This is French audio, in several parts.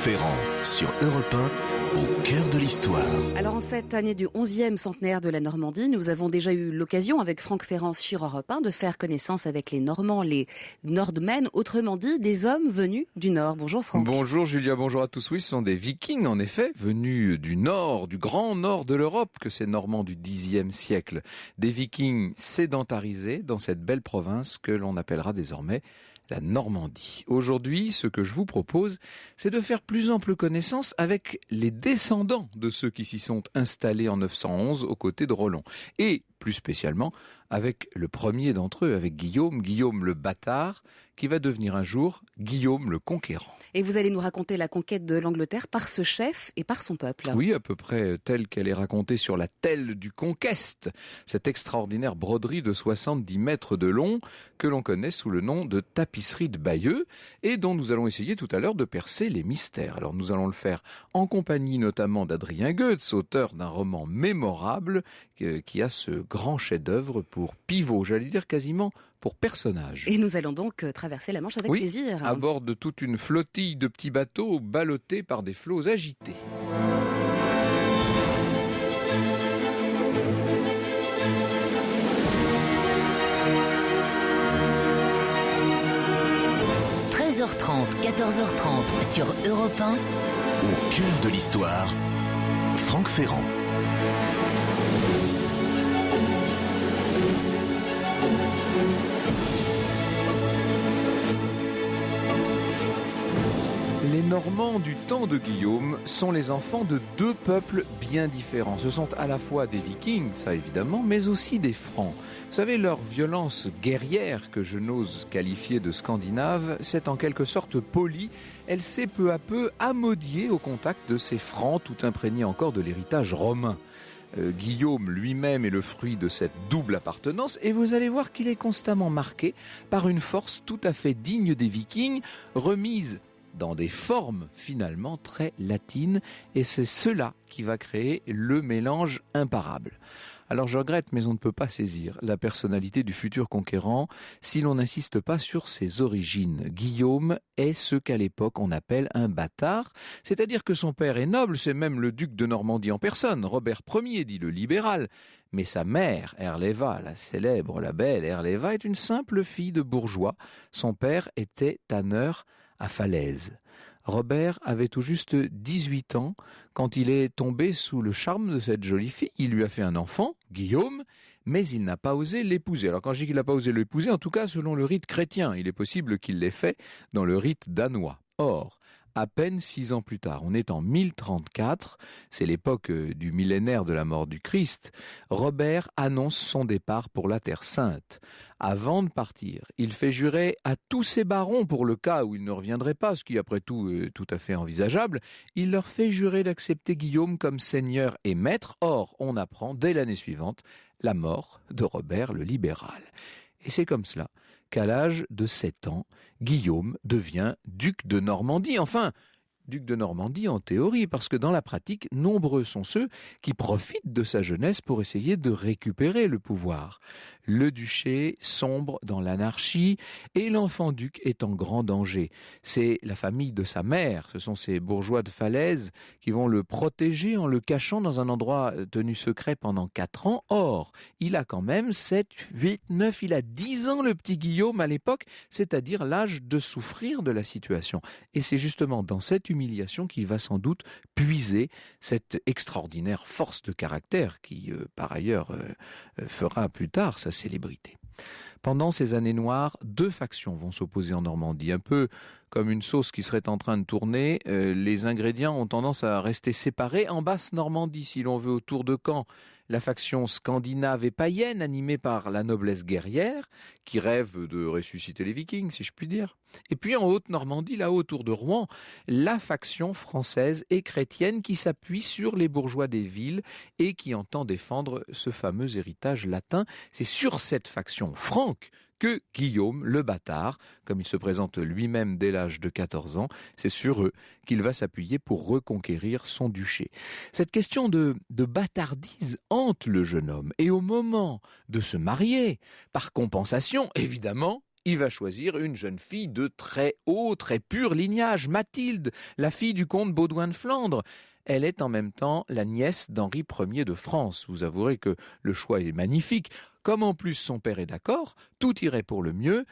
Ferrand, sur Europe 1, au cœur de l'histoire. Alors en cette année du 11e centenaire de la Normandie, nous avons déjà eu l'occasion avec Franck Ferrand sur Europe 1 de faire connaissance avec les Normands, les Nordmen, autrement dit des hommes venus du Nord. Bonjour Franck. Bonjour Julia, bonjour à tous. Oui, ce sont des Vikings en effet, venus du Nord, du grand Nord de l'Europe, que ces Normands du Xe siècle. Des Vikings sédentarisés dans cette belle province que l'on appellera désormais la Normandie. Aujourd'hui, ce que je vous propose, c'est de faire plus ample connaissance avec les descendants de ceux qui s'y sont installés en 911 aux côtés de Roland. Et plus spécialement avec le premier d'entre eux, avec Guillaume le bâtard, qui va devenir un jour Guillaume le conquérant. Et vous allez nous raconter la conquête de l'Angleterre par ce chef et par son peuple. Oui, à peu près telle qu'elle est racontée sur la telle du Conquest, cette extraordinaire broderie de 70 mètres de long que l'on connaît sous le nom de tapisserie de Bayeux et dont nous allons essayer tout à l'heure de percer les mystères. Alors nous allons le faire en compagnie notamment d'Adrien Goetz, auteur d'un roman mémorable qui a ce grand chef-d'œuvre pour pivot, j'allais dire quasiment pour personnage. Et nous allons donc traverser la Manche avec plaisir. À bord de toute une flottille de petits bateaux ballottés par des flots agités. – 13h30, 14h30 sur Europe 1. Au cœur de l'histoire, Franck Ferrand. Les Normands du temps de Guillaume sont les enfants de deux peuples bien différents. Ce sont à la fois des Vikings, ça évidemment, mais aussi des Francs. Vous savez, leur violence guerrière, que je n'ose qualifier de scandinave, c'est en quelque sorte polie. Elle s'est peu à peu amodiée au contact de ces Francs, tout imprégnés encore de l'héritage romain. Guillaume lui-même est le fruit de cette double appartenance et vous allez voir qu'il est constamment marqué par une force tout à fait digne des Vikings, remise dans des formes finalement très latines, et c'est cela qui va créer le mélange imparable. Alors je regrette, mais on ne peut pas saisir la personnalité du futur conquérant si l'on n'insiste pas sur ses origines. Guillaume est ce qu'à l'époque on appelle un bâtard, c'est-à-dire que son père est noble, c'est même le duc de Normandie en personne, Robert Ier, dit le libéral. Mais sa mère, Herléva, la célèbre, la belle Herléva, est une simple fille de bourgeois. Son père était tanneur à Falaise. Robert avait tout juste 18 ans quand il est tombé sous le charme de cette jolie fille. Il lui a fait un enfant, Guillaume, mais il n'a pas osé l'épouser. Alors quand je dis qu'il n'a pas osé l'épouser, en tout cas selon le rite chrétien, il est possible qu'il l'ait fait dans le rite danois. Or, à peine 6 ans plus tard, on est en 1034, c'est l'époque du millénaire de la mort du Christ, Robert annonce son départ pour la Terre Sainte. Avant de partir, il fait jurer à tous ses barons, pour le cas où il ne reviendrait pas, ce qui après tout est tout à fait envisageable, il leur fait jurer d'accepter Guillaume comme seigneur et maître. Or, on apprend dès l'année suivante la mort de Robert le libéral. Et c'est comme cela qu'à l'âge de 7 ans, Guillaume devient duc de Normandie. Enfin, duc de Normandie en théorie, parce que dans la pratique, nombreux sont ceux qui profitent de sa jeunesse pour essayer de récupérer le pouvoir. Le duché sombre dans l'anarchie et l'enfant duc est en grand danger. C'est la famille de sa mère, ce sont ces bourgeois de Falaise qui vont le protéger en le cachant dans un endroit tenu secret pendant 4 ans. Or, il a quand même 7, 8, 9, il a 10 ans le petit Guillaume à l'époque, c'est-à-dire l'âge de souffrir de la situation. Et c'est justement dans cette humiliation qu'il va sans doute puiser cette extraordinaire force de caractère qui, par ailleurs, fera plus tard sa célébrité. Pendant ces années noires, 2 factions vont s'opposer en Normandie, un peu comme une sauce qui serait en train de tourner. Les ingrédients ont tendance à rester séparés. En Basse-Normandie, si l'on veut, autour de Caen, la faction scandinave et païenne, animée par la noblesse guerrière, qui rêve de ressusciter les Vikings, si je puis dire. Et puis en Haute-Normandie, là-haut, autour de Rouen, la faction française et chrétienne qui s'appuie sur les bourgeois des villes et qui entend défendre ce fameux héritage latin. C'est sur cette faction franque que Guillaume, le bâtard, comme il se présente lui-même dès l'âge de 14 ans, c'est sur eux qu'il va s'appuyer pour reconquérir son duché. Cette question de bâtardise hante le jeune homme, et au moment de se marier, par compensation, évidemment, il va choisir une jeune fille de très haut, très pur lignage, Mathilde, la fille du comte Baudouin de Flandre. Elle est en même temps la nièce d'Henri Ier de France. Vous avouerez que le choix est magnifique. Comme en plus son père est d'accord, tout irait pour le mieux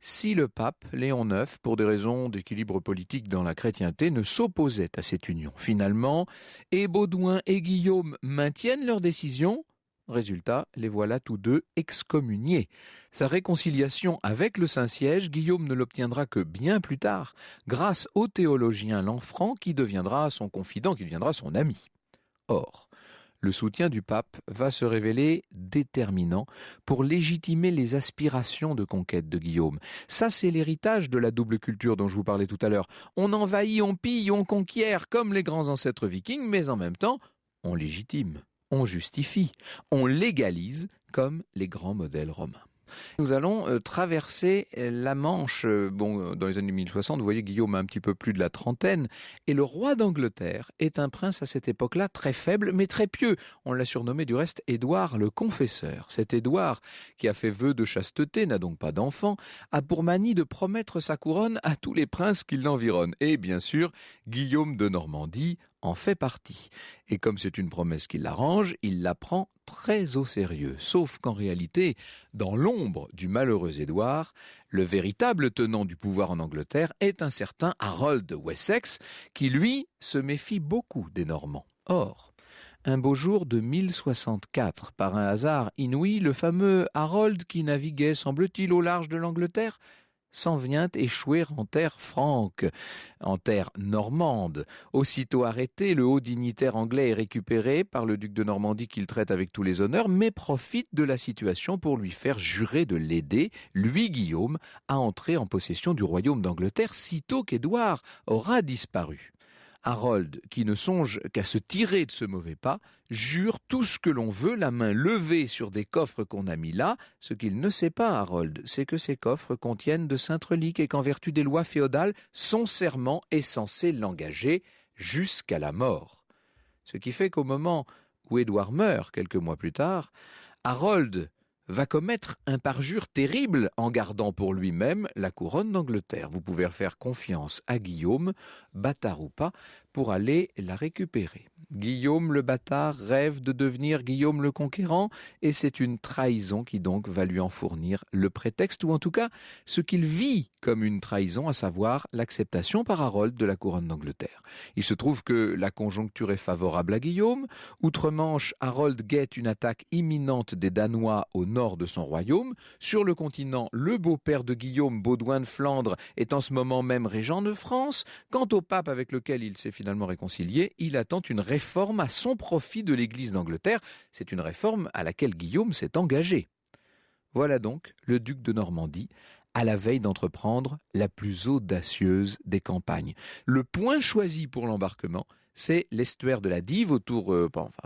si le pape Léon IX, pour des raisons d'équilibre politique dans la chrétienté, ne s'opposait à cette union. Finalement, et Baudouin et Guillaume maintiennent leur décision. Résultat, les voilà tous deux excommuniés. Sa réconciliation avec le Saint-Siège, Guillaume ne l'obtiendra que bien plus tard, grâce au théologien Lanfranc qui deviendra son confident, qui deviendra son ami. Or, le soutien du pape va se révéler déterminant pour légitimer les aspirations de conquête de Guillaume. Ça, c'est l'héritage de la double culture dont je vous parlais tout à l'heure. On envahit, on pille, on conquiert comme les grands ancêtres vikings, mais en même temps, on légitime, on justifie, on légalise comme les grands modèles romains. Nous allons traverser la Manche. Dans les années 1060, vous voyez, Guillaume a un petit peu plus de la trentaine. Et le roi d'Angleterre est un prince à cette époque-là très faible, mais très pieux. On l'a surnommé du reste Édouard le Confesseur. Cet Édouard, qui a fait vœu de chasteté, n'a donc pas d'enfant, a pour manie de promettre sa couronne à tous les princes qui l'environnent. Et bien sûr, Guillaume de Normandie en fait partie. Et comme c'est une promesse qui l'arrange, il la prend très au sérieux. Sauf qu'en réalité, dans l'ombre du malheureux Édouard, le véritable tenant du pouvoir en Angleterre est un certain Harold de Wessex, qui lui se méfie beaucoup des Normands. Or, un beau jour de 1064, par un hasard inouï, le fameux Harold qui naviguait, semble-t-il, au large de l'Angleterre, s'en vient échouer en terre franque, en terre normande. Aussitôt arrêté, le haut dignitaire anglais est récupéré par le duc de Normandie qu'il traite avec tous les honneurs, mais profite de la situation pour lui faire jurer de l'aider, lui Guillaume, à entrer en possession du royaume d'Angleterre sitôt qu'Édouard aura disparu. Harold, qui ne songe qu'à se tirer de ce mauvais pas, jure tout ce que l'on veut, la main levée sur des coffres qu'on a mis là. Ce qu'il ne sait pas, Harold, c'est que ces coffres contiennent de saintes reliques et qu'en vertu des lois féodales, son serment est censé l'engager jusqu'à la mort. Ce qui fait qu'au moment où Édouard meurt, quelques mois plus tard, Harold va commettre un parjure terrible en gardant pour lui-même la couronne d'Angleterre. Vous pouvez faire confiance à Guillaume, bâtard ou pas, pour aller la récupérer. Guillaume le bâtard rêve de devenir Guillaume le conquérant et c'est une trahison qui donc va lui en fournir le prétexte ou en tout cas ce qu'il vit comme une trahison, à savoir l'acceptation par Harold de la couronne d'Angleterre. Il se trouve que la conjoncture est favorable à Guillaume. Outre-Manche, Harold guette une attaque imminente des Danois au nord de son royaume. Sur le continent, le beau-père de Guillaume, Baudouin de Flandre, est en ce moment même régent de France. Quant au pape avec lequel il s'est finalement réconcilié, il attend une réforme à son profit de l'Église d'Angleterre. C'est une réforme à laquelle Guillaume s'est engagé. Voilà donc le duc de Normandie, à la veille d'entreprendre la plus audacieuse des campagnes. Le point choisi pour l'embarquement, c'est l'estuaire de la Dive, autour,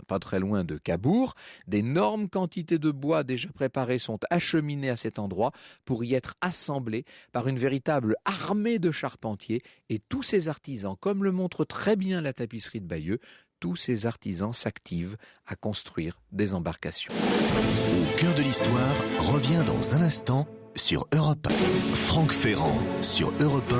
pas très loin de Cabourg. D'énormes quantités de bois déjà préparés sont acheminées à cet endroit pour y être assemblés par une véritable armée de charpentiers. Et tous ces artisans, comme le montre très bien la tapisserie de Bayeux, tous ces artisans s'activent à construire des embarcations. Au cœur de l'histoire revient dans un instant sur Europe 1. Franck Ferrand sur Europe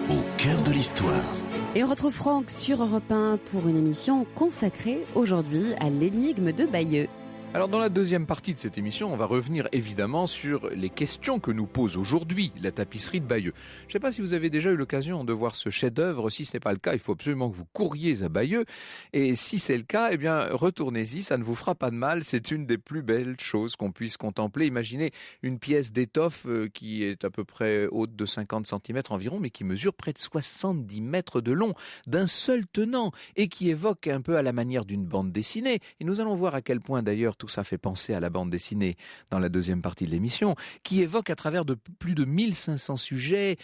1, au cœur de l'histoire. Et on retrouve Franck sur Europe 1 pour une émission consacrée aujourd'hui à l'énigme de Bayeux. Alors dans la deuxième partie de cette émission, on va revenir évidemment sur les questions que nous pose aujourd'hui la tapisserie de Bayeux. Je ne sais pas si vous avez déjà eu l'occasion de voir ce chef-d'œuvre. Si ce n'est pas le cas, il faut absolument que vous couriez à Bayeux. Et si c'est le cas, eh bien retournez-y, ça ne vous fera pas de mal. C'est une des plus belles choses qu'on puisse contempler. Imaginez une pièce d'étoffe qui est à peu près haute de 50 cm environ, mais qui mesure près de 70 mètres de long, d'un seul tenant, et qui évoque un peu à la manière d'une bande dessinée. Et nous allons voir à quel point d'ailleurs tout ça fait penser à la bande dessinée dans la deuxième partie de l'émission, qui évoque à travers de plus de 1500 sujets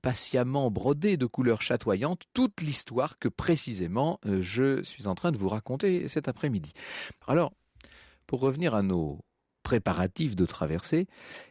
patiemment brodés de couleurs chatoyantes toute l'histoire que précisément je suis en train de vous raconter cet après-midi. Alors, pour revenir à nos préparatifs de traversée,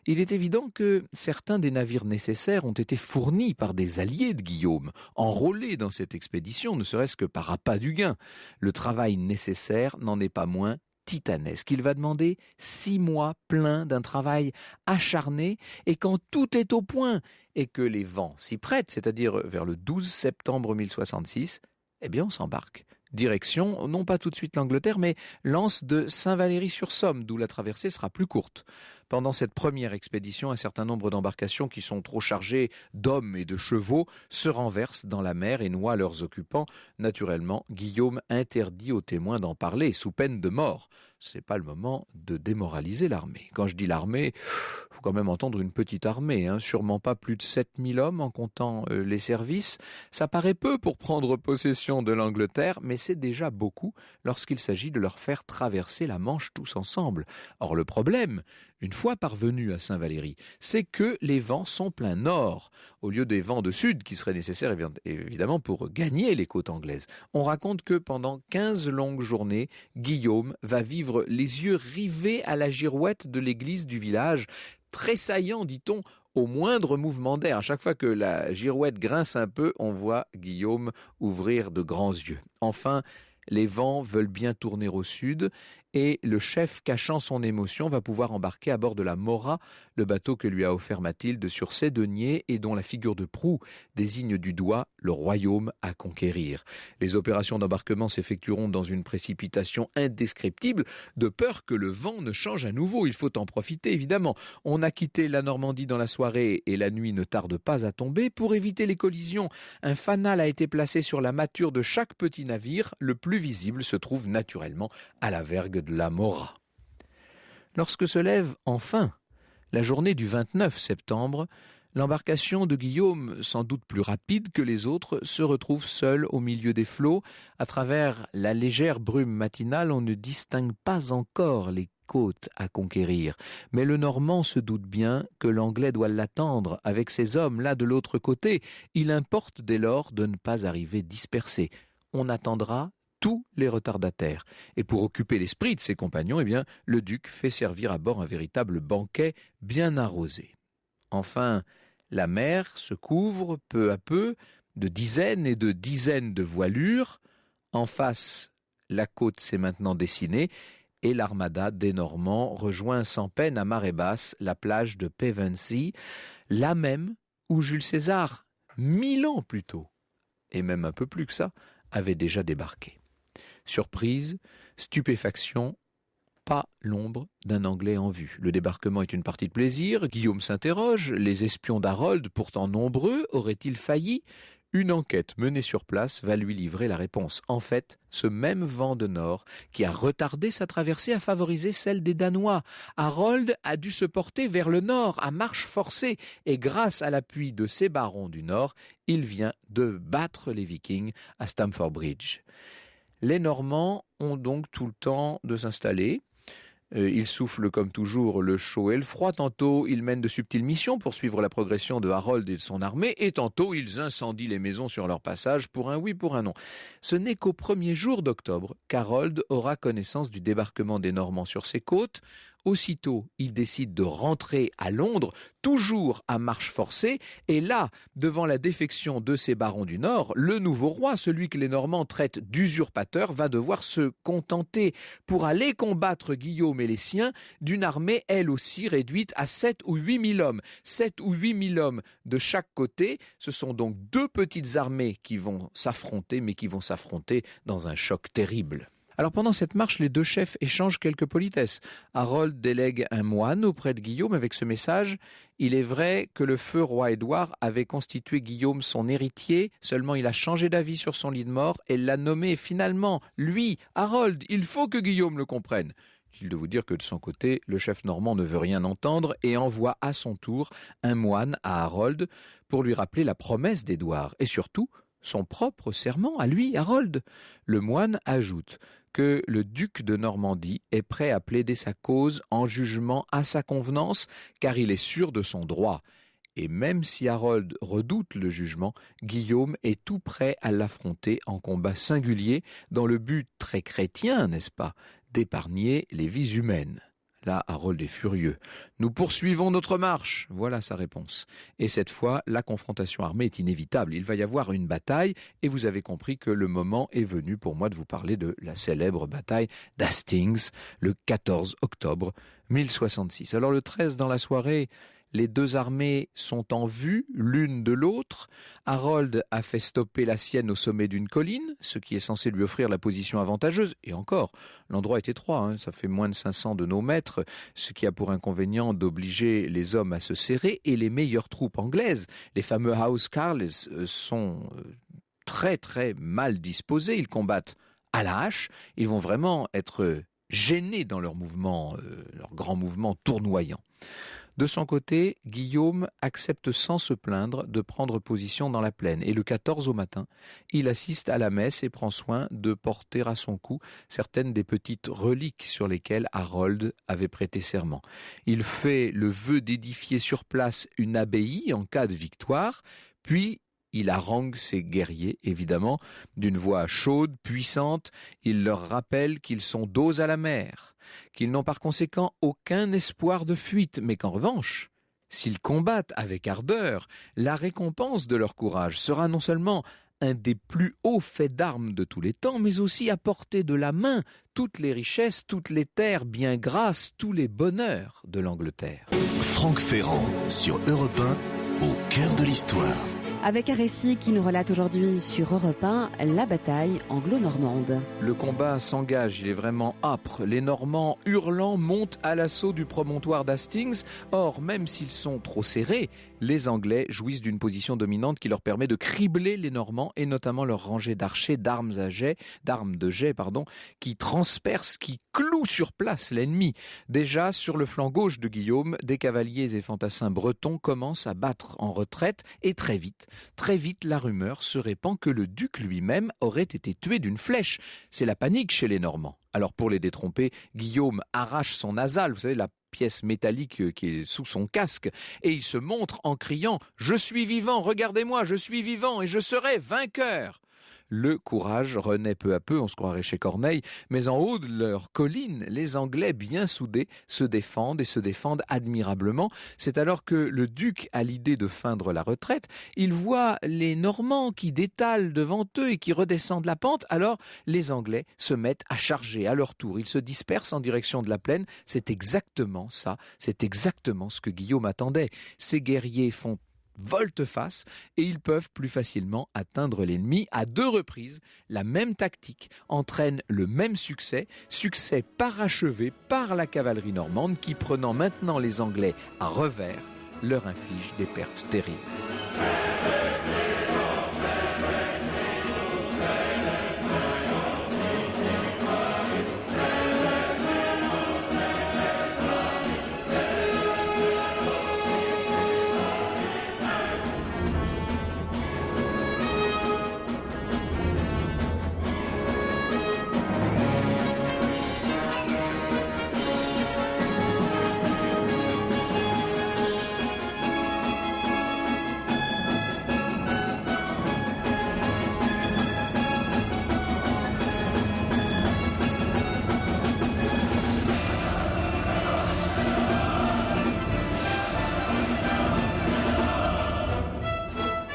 il est évident que certains des navires nécessaires ont été fournis par des alliés de Guillaume, enrôlés dans cette expédition, ne serait-ce que par appât du gain. Le travail nécessaire n'en est pas moins titanesque. Il va demander 6 mois pleins d'un travail acharné, et quand tout est au point et que les vents s'y prêtent, c'est-à-dire vers le 12 septembre 1066, eh bien on s'embarque. Direction, non pas tout de suite l'Angleterre, mais l'anse de Saint-Valery-sur-Somme, d'où la traversée sera plus courte. Pendant cette première expédition, un certain nombre d'embarcations qui sont trop chargées d'hommes et de chevaux se renversent dans la mer et noient leurs occupants. Naturellement, Guillaume interdit aux témoins d'en parler, sous peine de mort. C'est pas le moment de démoraliser l'armée. Quand je dis l'armée, faut quand même entendre une petite armée, sûrement pas plus de 7000 hommes en comptant les services. Ça paraît peu pour prendre possession de l'Angleterre, mais c'est déjà beaucoup lorsqu'il s'agit de leur faire traverser la Manche tous ensemble. Or le problème, une fois parvenus à Saint-Valery, c'est que les vents sont plein nord, au lieu des vents de sud qui seraient nécessaires évidemment pour gagner les côtes anglaises. On raconte que pendant 15 longues journées, Guillaume va vivre les yeux rivés à la girouette de l'église du village, tressaillant, dit-on, au moindre mouvement d'air. À chaque fois que la girouette grince un peu, on voit Guillaume ouvrir de grands yeux. Enfin, les vents veulent bien tourner au sud et le chef, cachant son émotion, va pouvoir embarquer à bord de la Mora, le bateau que lui a offert Mathilde sur ses deniers et dont la figure de proue désigne du doigt le royaume à conquérir. Les opérations d'embarquement s'effectueront dans une précipitation indescriptible, de peur que le vent ne change à nouveau. Il faut en profiter, évidemment. On a quitté la Normandie dans la soirée et la nuit ne tarde pas à tomber. Pour éviter les collisions, un fanal a été placé sur la mâture de chaque petit navire. Le plus visible se trouve naturellement à la vergue de la Mora. Lorsque se lève enfin la journée du 29 septembre, l'embarcation de Guillaume, sans doute plus rapide que les autres, se retrouve seule au milieu des flots. À travers la légère brume matinale, on ne distingue pas encore les côtes à conquérir. Mais le Normand se doute bien que l'Anglais doit l'attendre avec ses hommes là de l'autre côté. Il importe dès lors de ne pas arriver dispersé. On attendra tous les retardataires. Et pour occuper l'esprit de ses compagnons, le duc fait servir à bord un véritable banquet bien arrosé. Enfin, la mer se couvre peu à peu de dizaines et de dizaines de voilures. En face, la côte s'est maintenant dessinée et l'armada des Normands rejoint sans peine à marée basse la plage de Pevensey, là même où Jules César, 1000 ans plus tôt, et même un peu plus que ça, avait déjà débarqué. Surprise, stupéfaction, pas l'ombre d'un Anglais en vue. Le débarquement est une partie de plaisir. Guillaume s'interroge. Les espions d'Harold, pourtant nombreux, auraient-ils failli ? Une enquête menée sur place va lui livrer la réponse. En fait, ce même vent de nord qui a retardé sa traversée a favorisé celle des Danois. Harold a dû se porter vers le nord à marche forcée et grâce à l'appui de ses barons du nord, il vient de battre les Vikings à Stamford Bridge. Les Normands ont donc tout le temps de s'installer. Ils soufflent comme toujours le chaud et le froid. Tantôt, ils mènent de subtiles missions pour suivre la progression de Harold et de son armée, et tantôt, ils incendient les maisons sur leur passage, pour un oui, pour un non. Ce n'est qu'au premier jour d'octobre qu'Harold aura connaissance du débarquement des Normands sur ses côtes. Aussitôt, il décide de rentrer à Londres, toujours à marche forcée, et là, devant la défection de ses barons du Nord, le nouveau roi, celui que les Normands traitent d'usurpateur, va devoir se contenter, pour aller combattre Guillaume et les siens, d'une armée elle aussi réduite à 7 ou 8 000 hommes. 7 ou 8 000 hommes de chaque côté, ce sont donc deux petites armées qui vont s'affronter, mais qui vont s'affronter dans un choc terrible. Alors pendant cette marche, les deux chefs échangent quelques politesses. Harold délègue un moine auprès de Guillaume avec ce message: « Il est vrai que le feu roi Édouard avait constitué Guillaume son héritier, seulement il a changé d'avis sur son lit de mort et l'a nommé finalement, lui, Harold, il faut que Guillaume le comprenne. » Il de vous dire que de son côté, le chef normand ne veut rien entendre et envoie à son tour un moine à Harold pour lui rappeler la promesse d'Édouard et surtout son propre serment à lui, Harold. Le moine ajoute que le duc de Normandie est prêt à plaider sa cause en jugement à sa convenance, car il est sûr de son droit. Et même si Harold redoute le jugement, Guillaume est tout prêt à l'affronter en combat singulier, dans le but très chrétien, n'est-ce pas, d'épargner les vies humaines. Là, Harold est furieux. « Nous poursuivons notre marche !» Voilà sa réponse. Et cette fois, la confrontation armée est inévitable. Il va y avoir une bataille et vous avez compris que le moment est venu pour moi de vous parler de la célèbre bataille d'Hastings le 14 octobre 1066. Alors le 13 dans la soirée, les deux armées sont en vue l'une de l'autre. Harold a fait stopper la sienne au sommet d'une colline, ce qui est censé lui offrir la position avantageuse. Et encore, l'endroit est étroit, ça fait moins de 500 de nos mètres, ce qui a pour inconvénient d'obliger les hommes à se serrer. Et les meilleures troupes anglaises, les fameux Housecarls, sont très très mal disposés. Ils combattent à la hache. Ils vont vraiment être gênés dans leur mouvement, leur grand mouvement tournoyant. De son côté, Guillaume accepte sans se plaindre de prendre position dans la plaine. Et le 14 au matin, il assiste à la messe et prend soin de porter à son cou certaines des petites reliques sur lesquelles Harold avait prêté serment. Il fait le vœu d'édifier sur place une abbaye en cas de victoire, puis il harangue ses guerriers, évidemment, d'une voix chaude, puissante. Il leur rappelle qu'ils sont dos à la mer, qu'ils n'ont par conséquent aucun espoir de fuite, mais qu'en revanche, s'ils combattent avec ardeur, la récompense de leur courage sera non seulement un des plus hauts faits d'armes de tous les temps, mais aussi à portée de la main toutes les richesses, toutes les terres bien grasses, tous les bonheurs de l'Angleterre. Franck Ferrand sur Europe 1, au cœur de l'histoire. Avec un récit qui nous relate aujourd'hui sur Europe 1 la bataille anglo-normande. Le combat s'engage, il est vraiment âpre. Les Normands hurlant montent à l'assaut du promontoire d'Hastings. Or, même s'ils sont trop serrés, les Anglais jouissent d'une position dominante qui leur permet de cribler les Normands et notamment leur rangée d'archers, d'armes de jet, qui transpercent, qui clouent sur place l'ennemi. Déjà, sur le flanc gauche de Guillaume, des cavaliers et fantassins bretons commencent à battre en retraite et très vite, la rumeur se répand que le duc lui-même aurait été tué d'une flèche. C'est la panique chez les Normands. Alors pour les détromper, Guillaume arrache son nasal, vous savez, la pièce métallique qui est sous son casque, et il se montre en criant « Je suis vivant, regardez-moi, je suis vivant et je serai vainqueur !» Le courage renaît peu à peu, on se croirait chez Corneille, mais en haut de leur colline, les Anglais bien soudés se défendent admirablement. C'est alors que le duc a l'idée de feindre la retraite. Il voit les Normands qui détalent devant eux et qui redescendent la pente. Alors les Anglais se mettent à charger à leur tour. Ils se dispersent en direction de la plaine. C'est exactement ça, c'est exactement ce que Guillaume attendait. Ces guerriers font volte-face et ils peuvent plus facilement atteindre l'ennemi. À 2 reprises, la même tactique entraîne le même succès parachevé par la cavalerie normande qui, prenant maintenant les Anglais à revers, leur inflige des pertes terribles.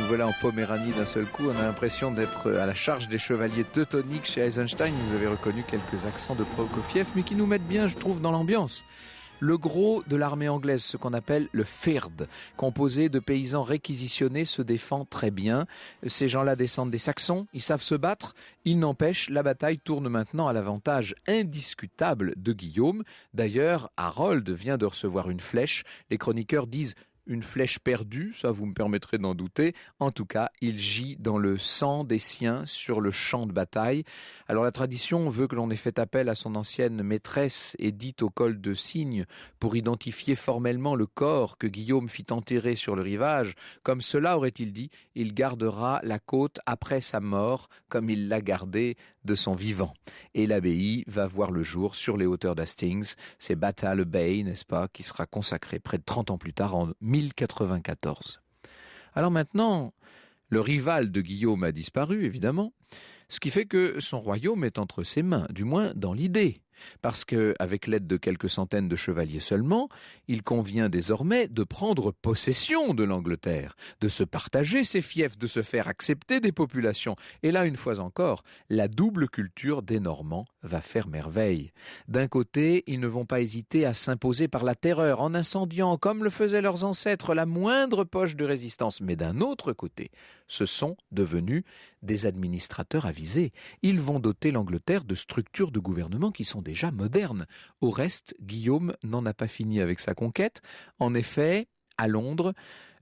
Voilà, en Poméranie d'un seul coup, on a l'impression d'être à la charge des chevaliers teutoniques chez Eisenstein. Vous avez reconnu quelques accents de Prokofiev, mais qui nous mettent bien, je trouve, dans l'ambiance. Le gros de l'armée anglaise, ce qu'on appelle le Fyrd, composé de paysans réquisitionnés, se défend très bien. Ces gens-là descendent des Saxons, ils savent se battre. Il n'empêche, la bataille tourne maintenant à l'avantage indiscutable de Guillaume. D'ailleurs, Harold vient de recevoir une flèche. Les chroniqueurs disent une flèche perdue, ça vous me permettrez d'en douter. En tout cas, il gît dans le sang des siens sur le champ de bataille. Alors la tradition veut que l'on ait fait appel à son ancienne maîtresse, Édith au col de cygne, pour identifier formellement le corps que Guillaume fit enterrer sur le rivage. Comme cela, aurait-il dit, il gardera la côte après sa mort, comme il l'a gardée de son vivant. Et l'abbaye va voir le jour sur les hauteurs d'Hastings. C'est Battle Bay, n'est-ce pas, qui sera consacré près de 30 ans plus tard, en 1094. Alors maintenant, le rival de Guillaume a disparu, évidemment, ce qui fait que son royaume est entre ses mains, du moins dans l'idée. parce qu'avec l'aide de quelques centaines de chevaliers seulement, il convient désormais de prendre possession de l'Angleterre, de se partager ses fiefs, de se faire accepter des populations. Et là, une fois encore, la double culture des Normands va faire merveille. D'un côté, ils ne vont pas hésiter à s'imposer par la terreur, en incendiant, comme le faisaient leurs ancêtres, la moindre poche de résistance. Mais d'un autre côté, ce sont devenus des administrateurs avisés. Ils vont doter l'Angleterre de structures de gouvernement qui sont déjà modernes. Au reste, Guillaume n'en a pas fini avec sa conquête. En effet, à Londres,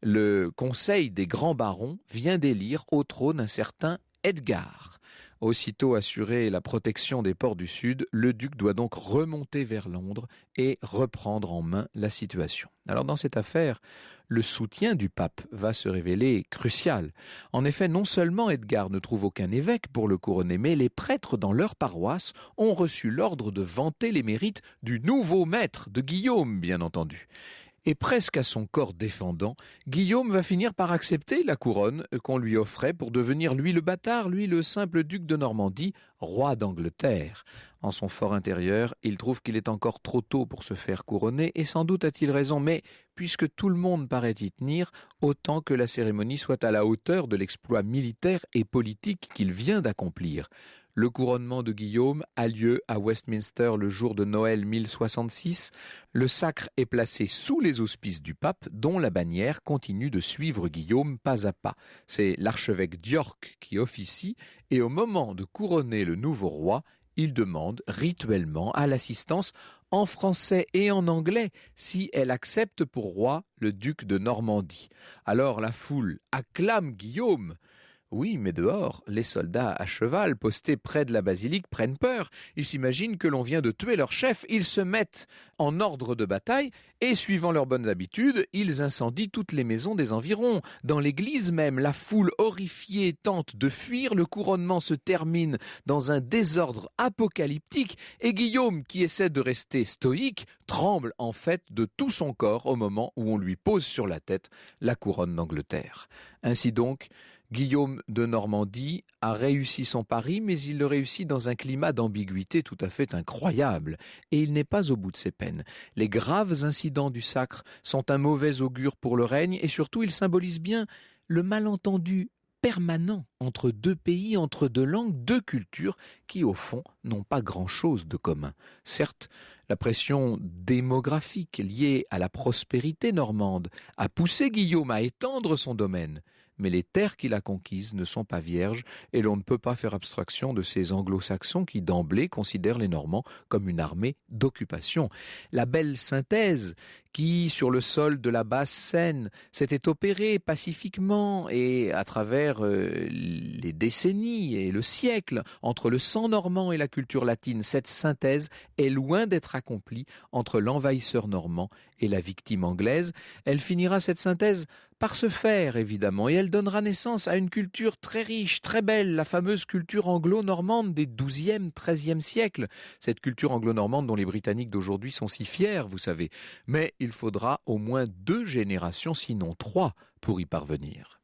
le Conseil des grands barons vient d'élire au trône un certain Edgar. Aussitôt assuré la protection des ports du Sud, le duc doit donc remonter vers Londres et reprendre en main la situation. Alors dans cette affaire, le soutien du pape va se révéler crucial. En effet, non seulement Edgar ne trouve aucun évêque pour le couronner, mais les prêtres dans leur paroisse ont reçu l'ordre de vanter les mérites du nouveau maître, de Guillaume bien entendu. Et presque à son corps défendant, Guillaume va finir par accepter la couronne qu'on lui offrait pour devenir lui le bâtard, lui le simple duc de Normandie, roi d'Angleterre. En son fort intérieur, il trouve qu'il est encore trop tôt pour se faire couronner, et sans doute a-t-il raison, mais puisque tout le monde paraît y tenir, autant que la cérémonie soit à la hauteur de l'exploit militaire et politique qu'il vient d'accomplir. Le couronnement de Guillaume a lieu à Westminster le jour de Noël 1066. Le sacre est placé sous les auspices du pape, dont la bannière continue de suivre Guillaume pas à pas. C'est l'archevêque d'York qui officie, et au moment de couronner le nouveau roi, il demande rituellement à l'assistance en français et en anglais si elle accepte pour roi le duc de Normandie. Alors la foule acclame Guillaume. Oui, mais dehors, les soldats à cheval postés près de la basilique prennent peur. Ils s'imaginent que l'on vient de tuer leur chef. Ils se mettent en ordre de bataille et, suivant leurs bonnes habitudes, ils incendient toutes les maisons des environs. Dans l'église même, la foule horrifiée tente de fuir. Le couronnement se termine dans un désordre apocalyptique et Guillaume, qui essaie de rester stoïque, tremble en fait de tout son corps au moment où on lui pose sur la tête la couronne d'Angleterre. Ainsi donc, Guillaume de Normandie a réussi son pari, mais il le réussit dans un climat d'ambiguïté tout à fait incroyable. Et il n'est pas au bout de ses peines. Les graves incidents du sacre sont un mauvais augure pour le règne, et surtout ils symbolisent bien le malentendu permanent entre deux pays, entre deux langues, deux cultures qui, au fond, n'ont pas grand-chose de commun. Certes, la pression démographique liée à la prospérité normande a poussé Guillaume à étendre son domaine. Mais les terres qu'il a conquises ne sont pas vierges et l'on ne peut pas faire abstraction de ces anglo-saxons qui d'emblée considèrent les Normands comme une armée d'occupation. La belle synthèse qui, sur le sol de la basse Seine, s'était opérée pacifiquement et à travers les décennies et le siècle entre le sang normand et la culture latine, cette synthèse est loin d'être accomplie entre l'envahisseur normand et la victime anglaise. Elle finira, cette synthèse, par se faire, évidemment, et elle donnera naissance à une culture très riche, très belle, la fameuse culture anglo-normande des XIIe, XIIIe siècles. Cette culture anglo-normande dont les Britanniques d'aujourd'hui sont si fiers, vous savez. Mais il faudra au moins 2 générations, sinon 3, pour y parvenir.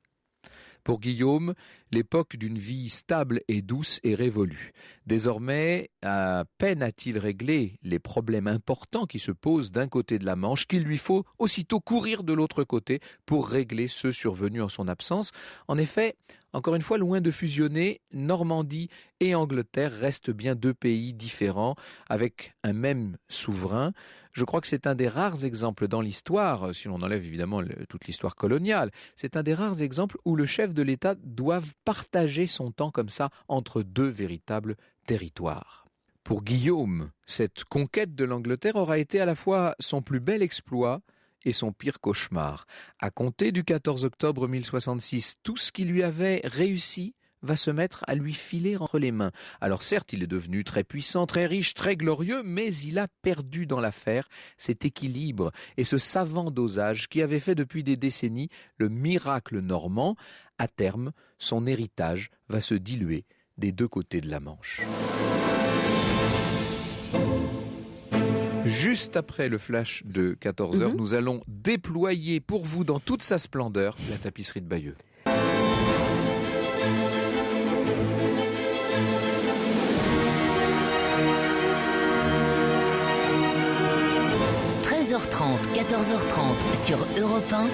Pour Guillaume, l'époque d'une vie stable et douce est révolue. Désormais, à peine a-t-il réglé les problèmes importants qui se posent d'un côté de la Manche, qu'il lui faut aussitôt courir de l'autre côté pour régler ceux survenus en son absence. En effet, encore une fois, loin de fusionner, Normandie et Angleterre restent bien 2 pays différents, avec un même souverain. Je crois que c'est un des rares exemples dans l'histoire, si l'on enlève évidemment toute l'histoire coloniale, c'est un des rares exemples où le chef de l'État doit partager son temps comme ça entre 2 véritables territoires. Pour Guillaume, cette conquête de l'Angleterre aura été à la fois son plus bel exploit et son pire cauchemar. À compter du 14 octobre 1066, tout ce qui lui avait réussi va se mettre à lui filer entre les mains. Alors certes, il est devenu très puissant, très riche, très glorieux, mais il a perdu dans l'affaire cet équilibre et ce savant dosage qui avait fait depuis des décennies le miracle normand. À terme, son héritage va se diluer des 2 côtés de la Manche. Juste après le flash de 14h, nous allons déployer pour vous dans toute sa splendeur la tapisserie de Bayeux. 13h30, 14h30 sur Europe 1. Au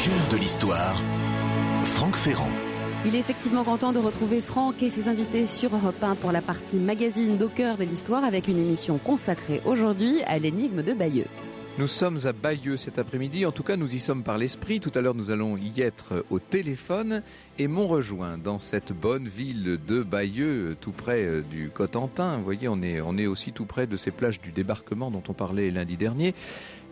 cœur de l'histoire, Franck Ferrand. Il est effectivement grand temps de retrouver Franck et ses invités sur Europe 1 pour la partie magazine d'Au cœur de l'histoire avec une émission consacrée aujourd'hui à l'énigme de Bayeux. Nous sommes à Bayeux cet après-midi, en tout cas nous y sommes par l'esprit. Tout à l'heure nous allons y être au téléphone et m'ont rejoint dans cette bonne ville de Bayeux, tout près du Cotentin. Vous voyez, on est aussi tout près de ces plages du débarquement dont on parlait lundi dernier.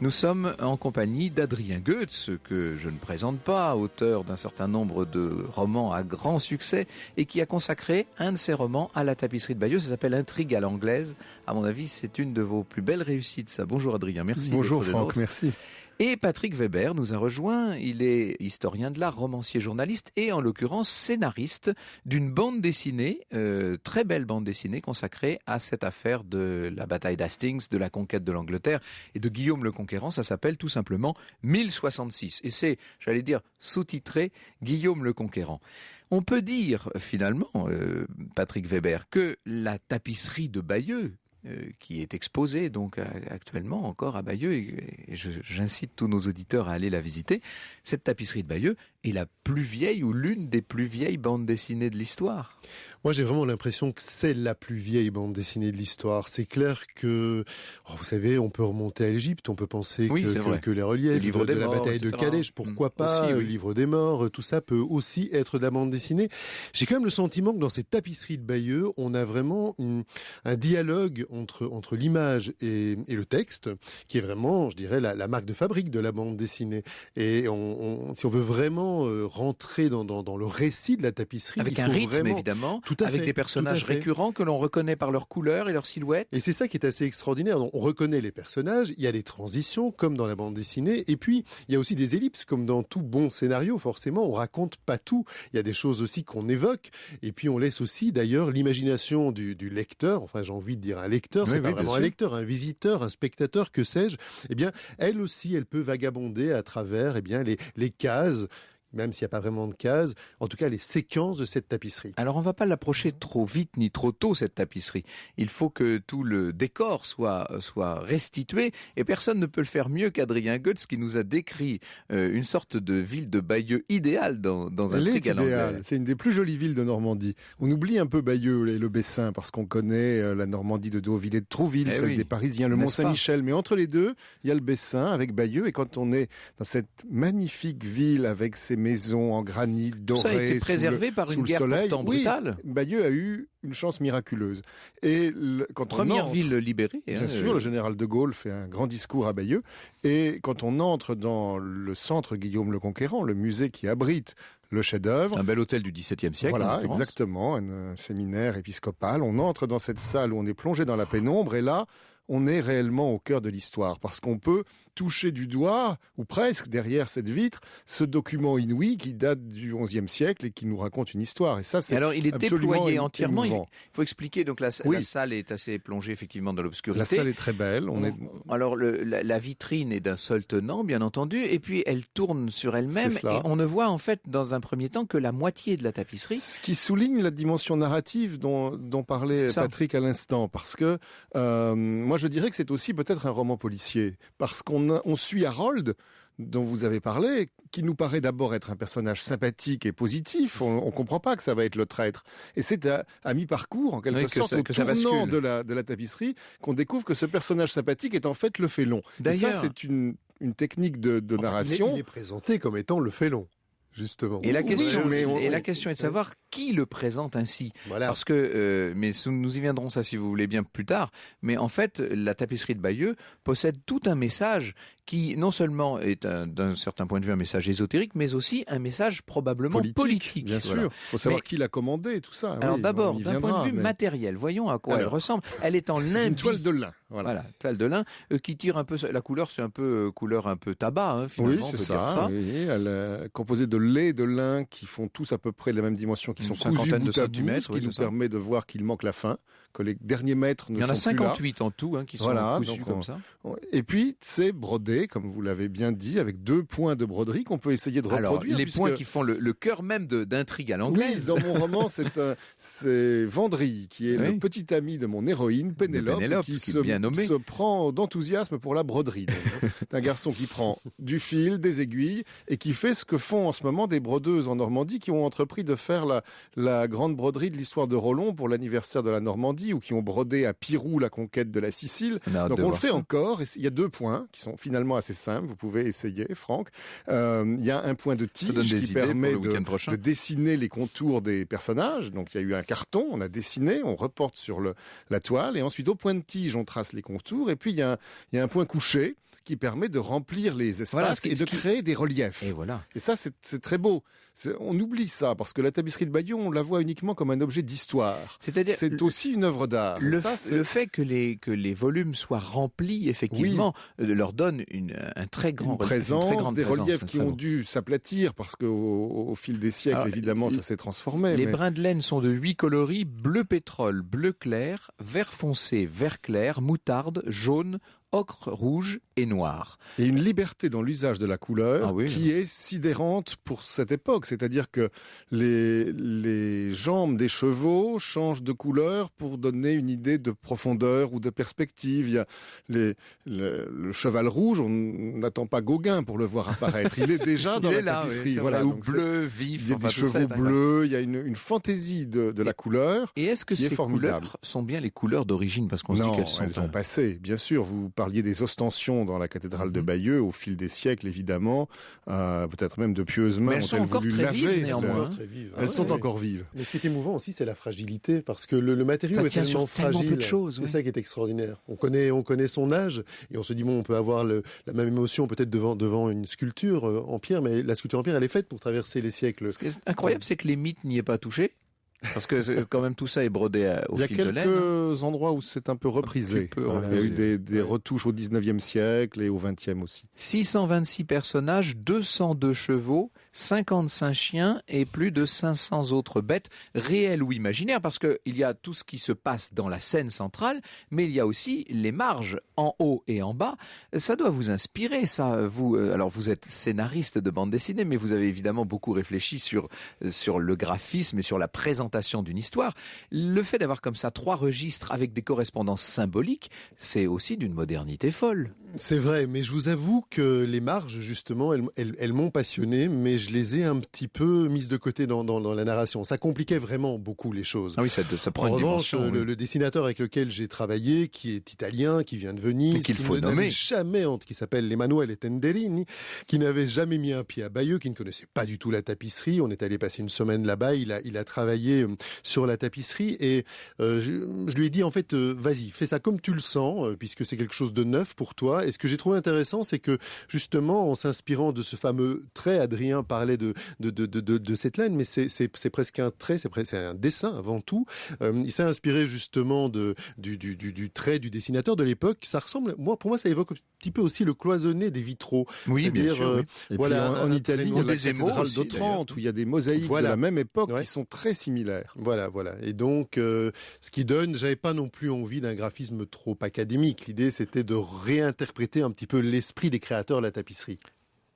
Nous sommes en compagnie d'Adrien Goetz, que je ne présente pas, auteur d'un certain nombre de romans à grand succès et qui a consacré un de ses romans à la tapisserie de Bayeux. Ça s'appelle Intrigue à l'anglaise. À mon avis, c'est une de vos plus belles réussites, ça. Bonjour Adrien, merci. Bonjour Franck, merci. Et Patrick Weber nous a rejoint. Il est historien de l'art, romancier, journaliste et en l'occurrence scénariste d'une bande dessinée, très belle bande dessinée consacrée à cette affaire de la bataille d'Hastings, de la conquête de l'Angleterre et de Guillaume le Conquérant. Ça s'appelle tout simplement 1066 et c'est, j'allais dire, sous-titré Guillaume le Conquérant. On peut dire finalement, Patrick Weber, que la tapisserie de Bayeux, qui est exposée donc actuellement encore à Bayeux, et j'incite tous nos auditeurs à aller la visiter. Cette tapisserie de Bayeux est la plus vieille ou l'une des plus vieilles bandes dessinées de l'histoire. Moi, j'ai vraiment l'impression que c'est la plus vieille bande dessinée de l'histoire. C'est clair que, vous savez, on peut remonter à l'Égypte, on peut penser que les reliefs de la bataille de Calèche, pourquoi pas, aussi, oui. Le livre des morts, tout ça peut aussi être de la bande dessinée. J'ai quand même le sentiment que dans cette tapisserie de Bayeux, on a vraiment un dialogue entre l'image et le texte, qui est vraiment, je dirais, la marque de fabrique de la bande dessinée. Et si on veut vraiment rentrer dans le récit de la tapisserie, avec un rythme évidemment, avec des personnages récurrents que l'on reconnaît par leur couleur et leur silhouette. Et c'est ça qui est assez extraordinaire. On reconnaît les personnages, il y a des transitions comme dans la bande dessinée, et puis il y a aussi des ellipses comme dans tout bon scénario. Forcément, on raconte pas tout. Il y a des choses aussi qu'on évoque, et puis on laisse aussi d'ailleurs l'imagination du lecteur. Enfin, j'ai envie de dire un lecteur, c'est pas vraiment un lecteur, un visiteur, un spectateur, que sais-je. Eh bien, elle aussi, elle peut vagabonder à travers les cases. Même s'il n'y a pas vraiment de cases, en tout cas les séquences de cette tapisserie. Alors on ne va pas l'approcher trop vite ni trop tôt, cette tapisserie. Il faut que tout le décor soit restitué, et personne ne peut le faire mieux qu'Adrien Goetz, qui nous a décrit une sorte de ville de Bayeux idéale dans un Intrigue à l'anglaise. C'est une des plus jolies villes de Normandie. On oublie un peu Bayeux et le Bessin, parce qu'on connaît la Normandie de Deauville et de Trouville, celle des Parisiens, le Mont-Saint-Michel. Mais entre les deux, il y a le Bessin avec Bayeux, et quand on est dans cette magnifique ville avec ses maisons en granit doré, ça a été préservé par une guerre pourtant brutale. Oui, Bayeux a eu une chance miraculeuse. Et première ville libérée. Bien sûr, le général de Gaulle fait un grand discours à Bayeux. Et quand on entre dans le centre Guillaume le Conquérant, le musée qui abrite le chef-d'œuvre. Un bel hôtel du XVIIe siècle. Voilà, exactement, un séminaire épiscopal. On entre dans cette salle où on est plongé dans la pénombre, et là, on est réellement au cœur de l'histoire, parce qu'on peut toucher du doigt, ou presque, derrière cette vitre, ce document inouï qui date du XIe siècle et qui nous raconte une histoire. Et ça, c'est alors, il est déployé entièrement. Il faut expliquer, donc la oui. salle est assez plongée effectivement dans l'obscurité. La salle est très belle. Alors, la vitrine est d'un seul tenant, bien entendu, et puis elle tourne sur elle-même, et on ne voit en fait, dans un premier temps, que la moitié de la tapisserie. Ce qui souligne la dimension narrative dont parlait Patrick à l'instant, parce que moi, je dirais que c'est aussi peut-être un roman policier, parce qu'on suit Harold, dont vous avez parlé, qui nous paraît d'abord être un personnage sympathique et positif. On ne comprend pas que ça va être le traître. Et c'est à mi-parcours, en quelque sorte, au tournant de la tapisserie, qu'on découvre que ce personnage sympathique est en fait le félon. D'ailleurs, et ça, c'est une technique de narration. Il est présenté comme étant le félon. Justement. Et la question est de savoir qui le présente ainsi. Voilà. Parce que, mais nous y viendrons ça si vous voulez bien plus tard, mais en fait, la tapisserie de Bayeux possède tout un message qui non seulement est d'un certain point de vue un message ésotérique, mais aussi un message probablement politique. Bien sûr, il faut savoir qui l'a commandé, tout ça. Alors d'abord, d'un point de vue matériel, voyons à quoi elle ressemble. Elle est en lin. Une toile de lin. Voilà, toile de lin qui tire un peu. La couleur, c'est un peu couleur un peu tabac, finalement. Oui, c'est ça. Oui, elle est composée de lait et de lin qui font tous à peu près la même dimension, qui sont cousus bout à bout, ce qui nous permet de voir qu'il manque la fin. que les derniers mètres ne sont plus là. Il y en a 58 en tout qui sont cousus comme ça. Et puis c'est brodé, comme vous l'avez bien dit, avec 2 points de broderie qu'on peut essayer de reproduire. Alors, les points qui font le cœur même d'intrigue à l'anglaise. Oui, dans mon roman, c'est Vendry, qui est le petit ami de mon héroïne, Pénélope, qui se prend d'enthousiasme pour la broderie. C'est un garçon qui prend du fil, des aiguilles, et qui fait ce que font en ce moment des brodeuses en Normandie qui ont entrepris de faire la grande broderie de l'histoire de Rollon pour l'anniversaire de la Normandie, ou qui ont brodé à Pirou la conquête de la Sicile. Donc on le fait encore. Et il y a 2 points qui sont finalement assez simples. Vous pouvez essayer, Franck. Il y a un point de tige qui permet de dessiner les contours des personnages. Donc il y a eu un carton, on a dessiné, on reporte sur la toile, et ensuite au point de tige on trace les contours, et puis il y a un point couché qui permet de remplir les espaces et de créer des reliefs. Et ça, c'est très beau. On oublie ça, parce que la tapisserie de Bayeux, on la voit uniquement comme un objet d'histoire. C'est-à-dire, c'est aussi une œuvre d'art. Le fait que les volumes soient remplis, effectivement, leur donne un très grand présence, des reliefs qui ont dû s'aplatir, parce qu'au fil des siècles, évidemment, ça s'est transformé. Les brins de laine sont de 8 coloris: bleu pétrole, bleu clair, vert foncé, vert clair, moutarde, jaune, ocre, rouge et noir. Et une liberté dans l'usage de la couleur qui est sidérante pour cette époque. C'est-à-dire que les jambes des chevaux changent de couleur pour donner une idée de profondeur ou de perspective. Il y a le cheval rouge, on n'attend pas Gauguin pour le voir apparaître. Il est déjà dans la tapisserie. Ou bleu vif. Il y a des chevaux bleus, il y a une fantaisie de la couleur. Et est-ce que ces couleurs sont bien les couleurs d'origine? Parce qu'on se dit qu'elles sont... elles ont passé, bien sûr. Vous parliez des ostensions dans la cathédrale de Bayeux au fil des siècles, évidemment, peut-être même de pieuses mains. Mais elles sont encore très vives, néanmoins. Elles sont encore vives. Mais ce qui est émouvant aussi, c'est la fragilité, parce que le matériau est tellement fragile. C'est ça qui est extraordinaire. On connaît son âge, et on se dit, on peut avoir la même émotion peut-être devant une sculpture en pierre, mais la sculpture en pierre, elle est faite pour traverser les siècles. Ce qui est incroyable, c'est que les mythes n'y aient pas touché. Parce que quand même tout ça est brodé au fil de laine. Il y a quelques endroits où c'est un peu reprisé. Il y a eu des retouches au 19e siècle et au 20e aussi. 626 personnages, 202 chevaux, 55 chiens et plus de 500 autres bêtes, réelles ou imaginaires, parce qu'il y a tout ce qui se passe dans la scène centrale, mais il y a aussi les marges en haut et en bas. Ça doit vous inspirer, ça. Alors vous êtes scénariste de bande dessinée, mais vous avez évidemment beaucoup réfléchi sur le graphisme et sur la présentation d'une histoire. Le fait d'avoir comme ça 3 registres avec des correspondances symboliques, c'est aussi d'une modernité folle. C'est vrai, mais je vous avoue que les marges, justement, elles m'ont passionné, mais je les ai un petit peu mises de côté dans la narration. Ça compliquait vraiment beaucoup les choses. Ah oui, ça prend une dimension. En revanche, le dessinateur avec lequel j'ai travaillé, qui est italien, qui vient de Venise, qui s'appelle Emanuele Tenderini, qui n'avait jamais mis un pied à Bayeux, qui ne connaissait pas du tout la tapisserie. On est allé passer une semaine là-bas, il a travaillé sur la tapisserie, et je lui ai dit, en fait, vas-y, fais ça comme tu le sens, puisque c'est quelque chose de neuf pour toi. Et ce que j'ai trouvé intéressant, c'est que justement, en s'inspirant de ce fameux trait, Adrien parlait de cette laine, mais c'est presque un trait, c'est un dessin avant tout. Il s'est inspiré justement du trait du dessinateur de l'époque. Ça ressemble, pour moi, ça évoque un petit peu aussi le cloisonné des vitraux. Oui, bien sûr. Et voilà, en Italie, il y a la cathédrale d'Otrante, où il y a des mosaïques de la même époque qui sont très similaires. Voilà. Et donc, ce qui donne, j'avais pas non plus envie d'un graphisme trop académique. L'idée, c'était de réinterpréter un petit peu l'esprit des créateurs de la tapisserie.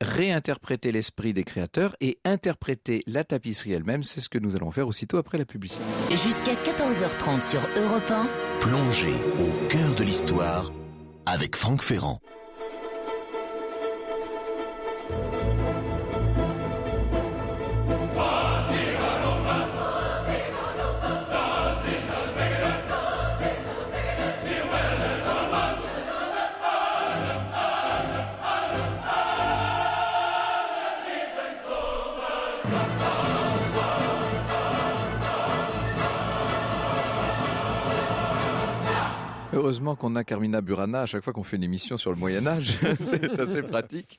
Réinterpréter l'esprit des créateurs et interpréter la tapisserie elle-même, c'est ce que nous allons faire aussitôt après la publicité. Jusqu'à 14h30 sur Europe 1. Plongez au cœur de l'histoire avec Franck Ferrand. Heureusement qu'on a Carmina Burana à chaque fois qu'on fait une émission sur le Moyen-Âge. C'est assez pratique.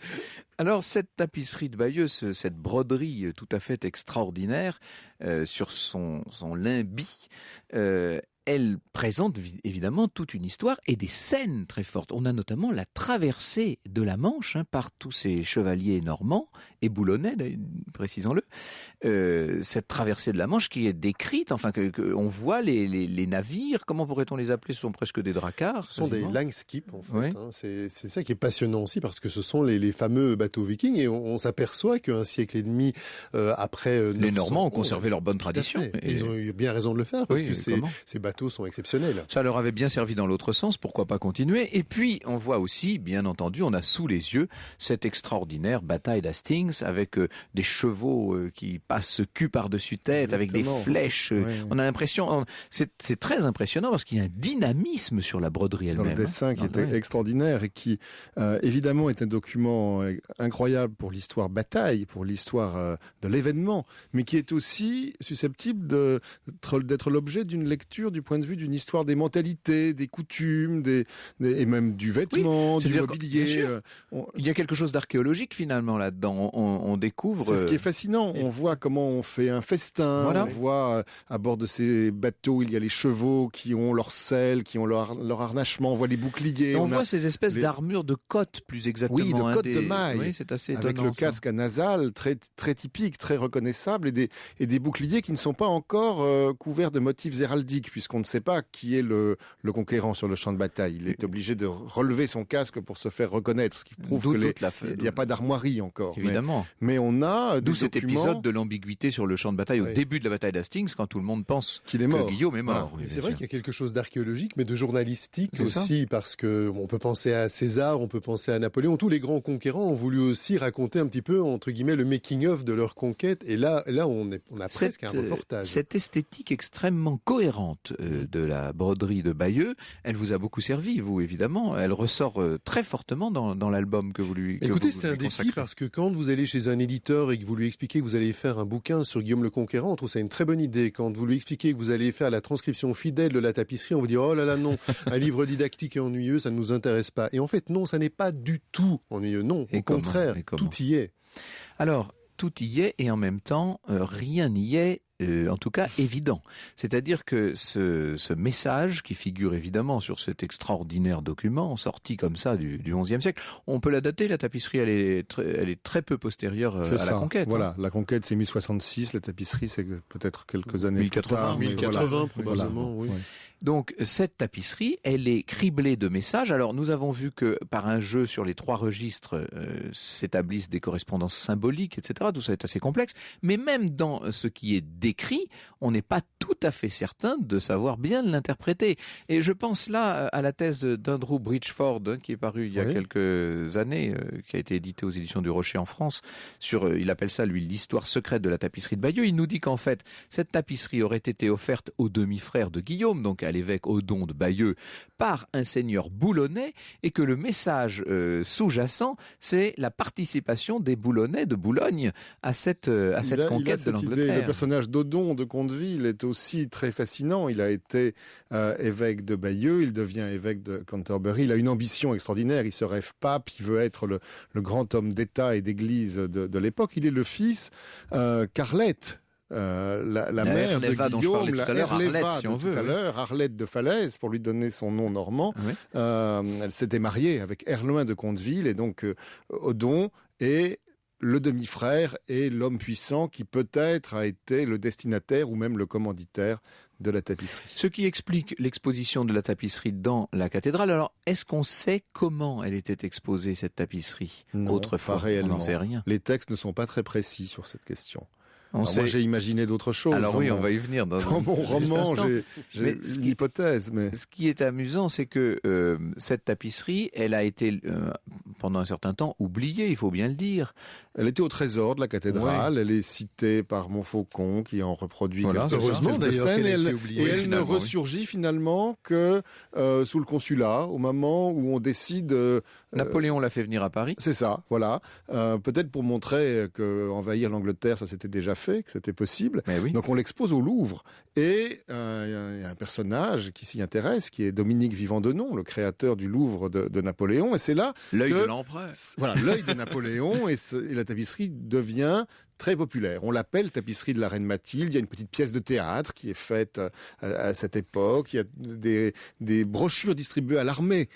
Alors, cette tapisserie de Bayeux, cette broderie tout à fait extraordinaire sur son limbi, elle présente évidemment toute une histoire et des scènes très fortes. On a notamment la traversée de la Manche par tous ces chevaliers normands et boulonnais, précisons-le. Cette traversée de la Manche qui est décrite, enfin on voit les navires, comment pourrait-on les appeler? Ce sont presque des dracars. Ce sont des langskip en fait. Oui. C'est ça qui est passionnant aussi parce que ce sont les fameux bateaux vikings et on s'aperçoit qu'un siècle et demi après... les Normands ont conservé leur bonne tradition. Et ils ont eu bien raison de le faire parce que ces bateaux sont exceptionnels. Ça leur avait bien servi dans l'autre sens, pourquoi pas continuer? Et puis, on voit aussi, bien entendu, on a sous les yeux cette extraordinaire bataille d'Hastings avec des chevaux qui passent cul par-dessus tête, avec des flèches. On a l'impression, c'est très impressionnant parce qu'il y a un dynamisme sur la broderie elle-même. Dans le dessin qui était extraordinaire et qui, évidemment, est un document incroyable pour l'histoire bataille, pour l'histoire de l'événement, mais qui est aussi susceptible d'être l'objet d'une lecture du point de vue d'une histoire des mentalités, des coutumes, et même du vêtement, du mobilier. Il y a quelque chose d'archéologique finalement là-dedans. On découvre... C'est ce qui est fascinant. On voit comment on fait un festin. Voilà. On voit à bord de ces bateaux, il y a les chevaux qui ont leur selle, qui ont leur harnachement. On voit les boucliers. On voit ces espèces d'armures de côte plus exactement. Oui, de côte de maille. Oui, c'est assez étonnant. Avec le casque à nasal, très, très typique, très reconnaissable, et des boucliers qui ne sont pas encore couverts de motifs héraldiques, puisqu'on ne sait pas qui est le conquérant sur le champ de bataille. Il est obligé de relever son casque pour se faire reconnaître, ce qui prouve qu'il n'y a pas d'armoirie encore. Évidemment. Mais on a d'où cet épisode de l'ambiguïté sur le champ de bataille au début de la bataille d'Hastings, quand tout le monde pense que Guillaume est mort. Voilà. C'est vrai qu'il y a quelque chose d'archéologique, mais de journalistique aussi, parce que on peut penser à César, on peut penser à Napoléon. Tous les grands conquérants ont voulu aussi raconter un petit peu, entre guillemets, le making-of de leur conquête. Et là on a presque un reportage. Cette esthétique extrêmement cohérente de la broderie de Bayeux, elle vous a beaucoup servi, vous, évidemment. Elle ressort très fortement dans l'album que vous lui Écoutez, c'est un défi parce que quand vous allez chez un éditeur et que vous lui expliquez que vous allez faire un bouquin sur Guillaume le Conquérant, on trouve ça une très bonne idée. Quand vous lui expliquez que vous allez faire la transcription fidèle de la tapisserie, on vous dit « Oh là là, non, un livre didactique et ennuyeux, ça ne nous intéresse pas. » Et en fait, non, ça n'est pas du tout ennuyeux. Non, au contraire, tout y est. Alors, tout y est et en même temps, rien n'y est. En tout cas évident. C'est-à-dire que ce message qui figure évidemment sur cet extraordinaire document sorti comme ça du XIe siècle, on peut la dater, la tapisserie, elle est très peu postérieure à la conquête. Voilà, la conquête c'est 1066, la tapisserie c'est peut-être quelques années 1080, plus tard. 1080 probablement, oui. Donc cette tapisserie, elle est criblée de messages. Alors nous avons vu que par un jeu sur les 3 registres s'établissent des correspondances symboliques, etc. Tout ça est assez complexe. Mais même dans ce qui est décrit, on n'est pas tout à fait certain de savoir bien l'interpréter. Et je pense là à la thèse d'Andrew Bridgeford, qui est parue il y a quelques années, qui a été éditée aux éditions du Rocher en France, il appelle ça, lui, l'histoire secrète de la tapisserie de Bayeux. Il nous dit qu'en fait, cette tapisserie aurait été offerte au demi-frère de Guillaume, donc à l'évêque Odon de Bayeux, par un seigneur boulonnais, et que le message sous-jacent, c'est la participation des Boulonnais de Boulogne à cette conquête de l'Angleterre. Le personnage d'Odon de Condeville est aussi très fascinant. Il a été évêque de Bayeux, il devient évêque de Canterbury. Il a une ambition extraordinaire. Il se rêve pape, il veut être le grand homme d'État et d'Église de l'époque. Il est le fils qu'Arlette, la mère de Guillaume, Arlette de Falaise, pour lui donner son nom normand. Oui. Elle s'était mariée avec Erloin de Condeville, et donc Odon est le demi-frère et l'homme puissant qui peut-être a été le destinataire ou même le commanditaire de la tapisserie. Ce qui explique l'exposition de la tapisserie dans la cathédrale. Alors, est-ce qu'on sait comment elle était exposée, cette tapisserie? Non, autrefois, pas réellement. On n'en sait rien. Les textes ne sont pas très précis sur cette question. Moi, j'ai imaginé d'autres choses. Alors oui, on va y venir. Dans mon roman, j'ai une hypothèse. Mais ce qui est amusant, c'est que cette tapisserie, elle a été, pendant un certain temps, oubliée, il faut bien le dire. Elle était au trésor de la cathédrale. Ouais. Elle est citée par Montfaucon, qui en reproduit quelques scènes. Et elle ne ressurgit finalement que sous le consulat, au moment où on décide... Napoléon l'a fait venir à Paris. C'est ça, voilà. Peut-être pour montrer qu'envahir l'Angleterre, ça s'était déjà fait, que c'était possible. Oui. Donc on l'expose au Louvre. Et il y a un personnage qui s'y intéresse, qui est Dominique Vivant-Denon, le créateur du Louvre de Napoléon. Et c'est là l'œil de l'empereur. Voilà, l'œil de Napoléon et la tapisserie devient très populaire. On l'appelle tapisserie de la Reine Mathilde. Il y a une petite pièce de théâtre qui est faite à cette époque. Il y a des brochures distribuées à l'armée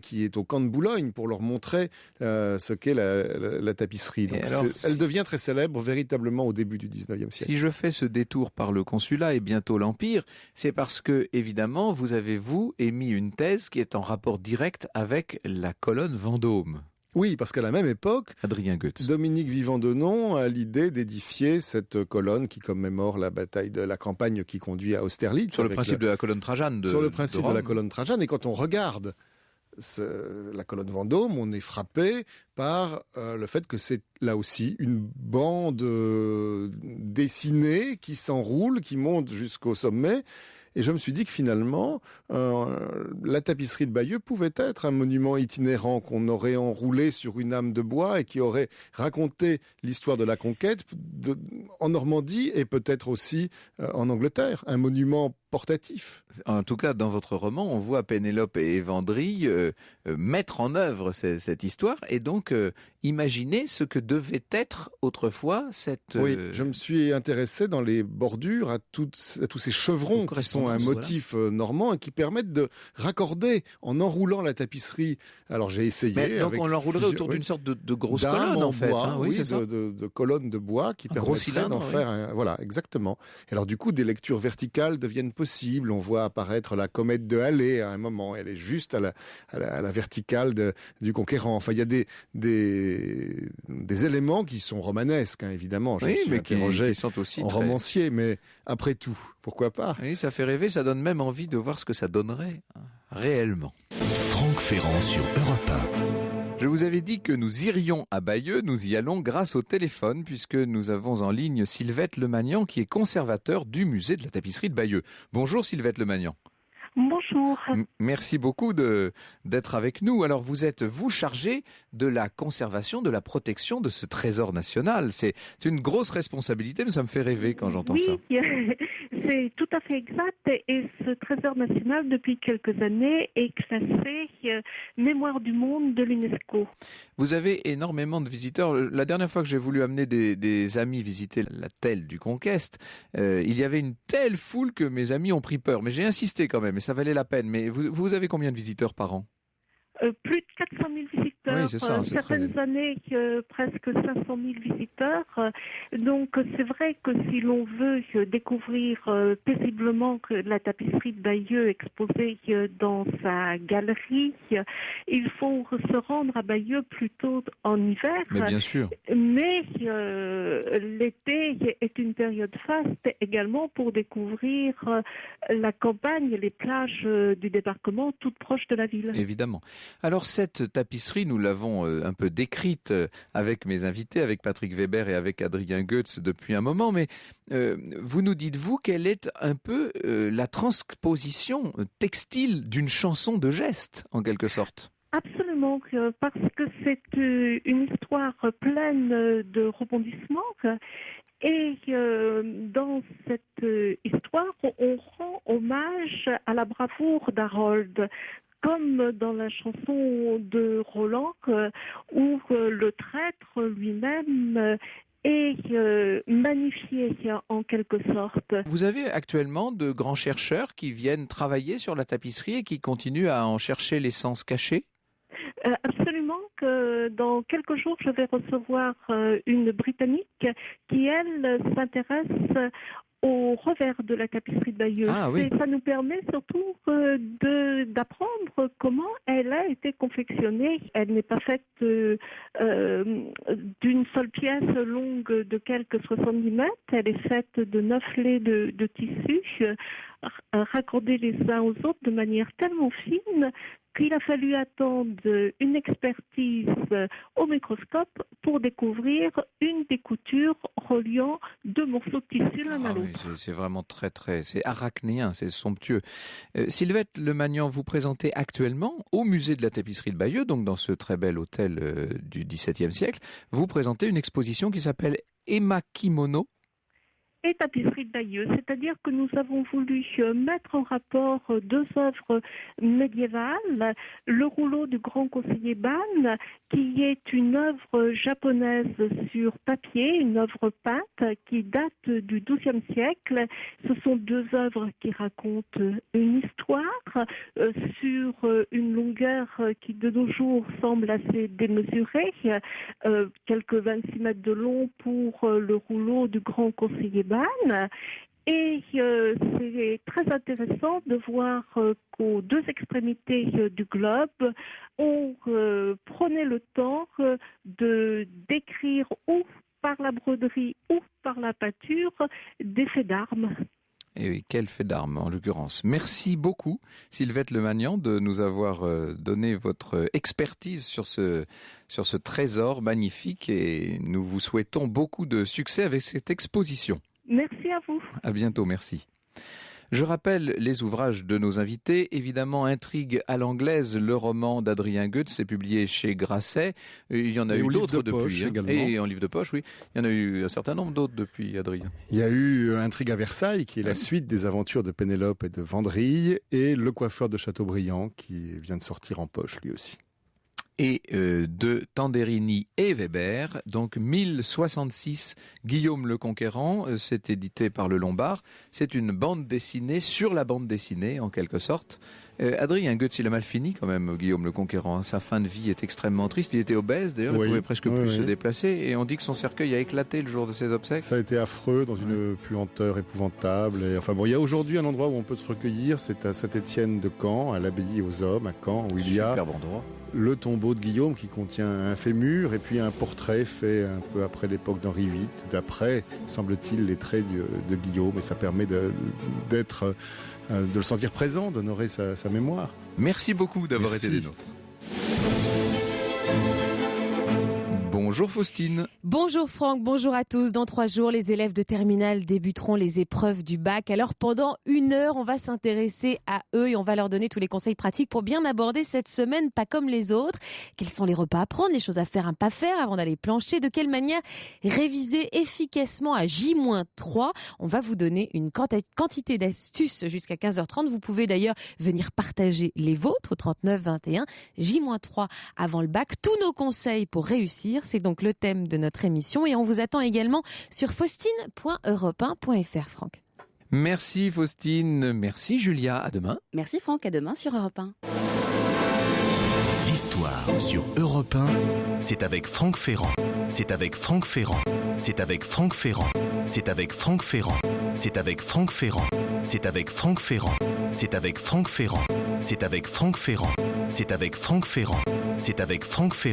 qui est au camp de Boulogne pour leur montrer ce qu'est la tapisserie. Donc elle devient très célèbre véritablement au début du 19e siècle. Si je fais ce détour par le consulat et bientôt l'Empire, c'est parce que, évidemment, vous avez, émis une thèse qui est en rapport direct avec la colonne Vendôme. Oui, parce qu'à la même époque, Adrien Goetz. Dominique Vivant-Denon a l'idée d'édifier cette colonne qui commémore la bataille de la campagne qui conduit à Austerlitz. Sur le principe de la colonne Trajane. Sur le principe de la colonne Trajane. Et quand on regarde la colonne Vendôme, on est frappé par le fait que c'est là aussi une bande dessinée qui s'enroule, qui monte jusqu'au sommet. Et je me suis dit que finalement, la tapisserie de Bayeux pouvait être un monument itinérant qu'on aurait enroulé sur une âme de bois et qui aurait raconté l'histoire de la conquête en Normandie et peut-être aussi en Angleterre. Un monument portatif. En tout cas, dans votre roman, on voit Pénélope et Évandrille mettre en œuvre cette histoire et donc imaginer ce que devait être autrefois cette... Oui, je me suis intéressé dans les bordures à tous ces chevrons qui sont un motif normand et qui permettent de raccorder en enroulant la tapisserie. Alors j'ai essayé. Mais donc on l'enroulerait autour d'une sorte de grosse colonne en fait. Bois, oui, de colonnes de bois qui permettraient d'en faire un... Voilà, exactement. Et alors du coup, des lectures verticales deviennent possible. On voit apparaître la comète de Halley à un moment. Elle est juste à la verticale du Conquérant. Enfin, il y a des éléments qui sont romanesques, hein, évidemment. Je me suis interrogé qui sont aussi en romancier, mais après tout, pourquoi pas ? Oui, ça fait rêver, ça donne même envie de voir ce que ça donnerait réellement. Franck Ferrand sur Europe 1. Je vous avais dit que nous irions à Bayeux, nous y allons grâce au téléphone puisque nous avons en ligne Sylvette Lemagnan qui est conservateur du musée de la tapisserie de Bayeux. Bonjour Sylvette Lemagnan. Bonjour. Merci beaucoup d'être avec nous. Alors vous êtes chargée de la conservation, de la protection de ce trésor national. C'est une grosse responsabilité mais ça me fait rêver quand j'entends ça. Oui, c'est tout à fait exact et ce trésor national depuis quelques années est classé mémoire du monde de l'UNESCO. Vous avez énormément de visiteurs. La dernière fois que j'ai voulu amener des amis visiter la telle du Conquest, il y avait une telle foule que mes amis ont pris peur. Mais j'ai insisté quand même et ça valait la peine. Mais vous avez combien de visiteurs par an ? Plus de 400 000 visiteurs, oui, c'est ça, certaines années presque 500 000 visiteurs. Donc c'est vrai que si l'on veut découvrir paisiblement que la tapisserie de Bayeux exposée dans sa galerie, il faut se rendre à Bayeux plutôt en hiver. Mais bien sûr. Mais l'été est une période faste également pour découvrir la campagne, les plages du débarquement toutes proches de la ville. Évidemment. Alors cette tapisserie, nous l'avons un peu décrite avec mes invités, avec Patrick Weber et avec Adrien Goetz depuis un moment, mais vous nous dites, vous, qu'elle est un peu la transposition textile d'une chanson de geste, en quelque sorte. Absolument, parce que c'est une histoire pleine de rebondissements. Et dans cette histoire, on rend hommage à la bravoure d'Harold, comme dans la chanson de Roland, où le traître lui-même est magnifié en quelque sorte. Vous avez actuellement de grands chercheurs qui viennent travailler sur la tapisserie et qui continuent à en chercher l'essence cachée ? Absolument, que dans quelques jours, je vais recevoir une Britannique qui, elle, s'intéresse au revers de la tapisserie de Bayeux. Ah, oui. Et ça nous permet surtout d'apprendre comment elle a été confectionnée. Elle n'est pas faite d'une seule pièce longue de quelques 70 mètres. Elle est faite de 9 laits de tissu raccordés les uns aux autres de manière tellement fine qu'il a fallu attendre une expertise au microscope pour découvrir une des coutures reliant deux morceaux de tissu l'un à l'autre. Oui, c'est vraiment c'est arachnéen, c'est somptueux. Sylvette Lemagnan, vous présentez actuellement au musée de la tapisserie de Bayeux, donc dans ce très bel hôtel du XVIIe siècle, vous présentez une exposition qui s'appelle Emma Kimono. et tapisserie de Bayeux. C'est-à-dire que nous avons voulu mettre en rapport deux œuvres médiévales. Le rouleau du grand conseiller Ban, qui est une œuvre japonaise sur papier, une œuvre peinte qui date du XIIe siècle. Ce sont deux œuvres qui racontent une histoire sur une longueur qui de nos jours semble assez démesurée, quelques 26 mètres de long pour le rouleau du grand conseiller Ban. Et c'est très intéressant de voir qu'aux deux extrémités du globe, on prenait le temps de décrire ou par la broderie ou par la peinture des faits d'armes. Et oui, quel fait d'armes en l'occurrence. Merci beaucoup Sylvette Lemagnan de nous avoir donné votre expertise sur ce trésor magnifique et nous vous souhaitons beaucoup de succès avec cette exposition. Merci à vous. À bientôt, merci. Je rappelle les ouvrages de nos invités. Évidemment, Intrigue à l'anglaise, le roman d'Adrien Goetz, c'est publié chez Grasset. Il y en a eu d'autres depuis. Et en livre de poche, oui. Il y en a eu un certain nombre d'autres depuis, Adrien. Il y a eu Intrigue à Versailles, qui est la suite des aventures de Pénélope et de Vendrille, et Le coiffeur de Chateaubriand, qui vient de sortir en poche lui aussi. Et de Tanderini et Weber, donc 1066, Guillaume le Conquérant, c'est édité par le Lombard. C'est une bande dessinée sur la bande dessinée, en quelque sorte. Adrien Goetz, il a mal fini quand même, Guillaume le Conquérant. Sa fin de vie est extrêmement triste. Il était obèse, d'ailleurs, il ne pouvait presque plus se déplacer. Et on dit que son cercueil a éclaté le jour de ses obsèques. Ça a été affreux, dans une puanteur épouvantable. Et, enfin bon, il y a aujourd'hui un endroit où on peut se recueillir, c'est à Saint-Étienne de Caen, à l'abbaye aux Hommes, à Caen, où il y a le tombeau de Guillaume qui contient un fémur et puis un portrait fait un peu après l'époque d'Henri VIII, d'après, semble-t-il, les traits de Guillaume. Et ça permet de le sentir présent, d'honorer sa mémoire. Merci beaucoup d'avoir été des nôtres. Bonjour Faustine. Bonjour Franck, bonjour à tous. Dans 3 jours, les élèves de terminale débuteront les épreuves du bac. Alors pendant 1 heure, on va s'intéresser à eux et on va leur donner tous les conseils pratiques pour bien aborder cette semaine, pas comme les autres. Quels sont les repas à prendre, les choses à faire, à pas faire avant d'aller plancher? De quelle manière réviser efficacement à J-3? On va vous donner une quantité d'astuces jusqu'à 15h30. Vous pouvez d'ailleurs venir partager les vôtres au 39 21. J-3 avant le bac. Tous nos conseils pour réussir, c'est donc le thème de notre émission et on vous attend également sur faustine.europe1.fr, Franck. Merci Faustine, merci Julia, à demain. Merci Franck, à demain sur Europe 1. L'histoire sur Europe 1, c'est avec Franck Ferrand. C'est avec Franck Ferrand. C'est avec Franck Ferrand. C'est avec Franck Ferrand. C'est avec Franck Ferrand. C'est avec Franck Ferrand. C'est avec Franck Ferrand. C'est avec Franck Ferrand. C'est avec Franck Ferrand. C'est avec Franck Ferrand.